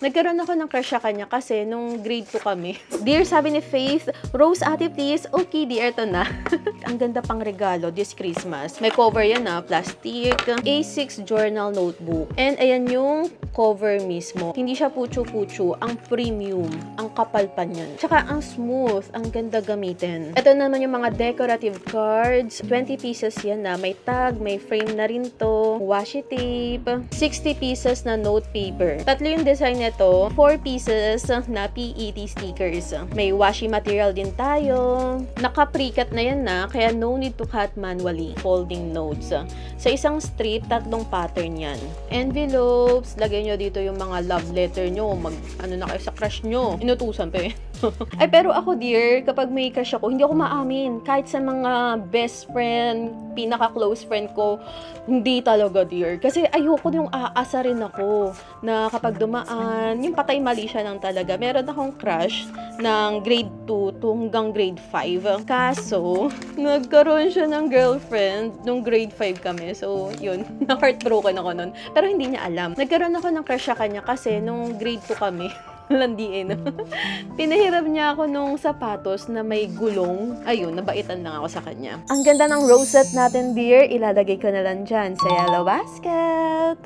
Nagkaroon ako ng crush sa kanya kasi nung grade 2 kami. Dear, sabi ni Faith, Rose ate please. Okay, dear, eto na. Ang ganda pang regalo this Christmas. May cover yan plastic. A6 journal notebook. And ayan yung cover mismo. Hindi siya puchu-puchu. Ang premium. Ang kapal pa niyan. Tsaka ang smooth. Ang ganda gamitin. Ito naman yung mga decorative cards. 20 pieces yan May tag, may frame na rin to. Washi tape. 60 pieces na note paper. Tatlo yung design nito. 4 pieces na PET stickers. May washi material din tayo. Naka-precut na yan kaya no need to cut manually. Folding notes. Sa isang strip, 3 pattern yan. Envelopes. Lagay nyo dito yung mga love letter nyo. Ano na kayo sa crush nyo. Inutusan pa Ay, pero ako, dear, kapag may crush ako, hindi ako maamin. Kahit sa mga best friend, pinaka-close friend ko, hindi talaga, dear. Kasi ayoko yung aasa rin ako na kapag dumaan, yung patay mali siya lang talaga. Meron akong crush ng grade 2 to hanggang grade 5. Kaso, nagkaroon siya ng girlfriend nung grade 5 kami. So, yun, na-heartbroken ako nun. Pero hindi niya alam. Nagkaroon ako ng crush sa kanya kasi nung grade 2 kami, landiin. Pinahiram niya ako nung sapatos na may gulong. Ayun, nabaitan lang ako sa kanya. Ang ganda ng rosette natin, dear. Ilalagay ko na lang dyan sa yellow basket.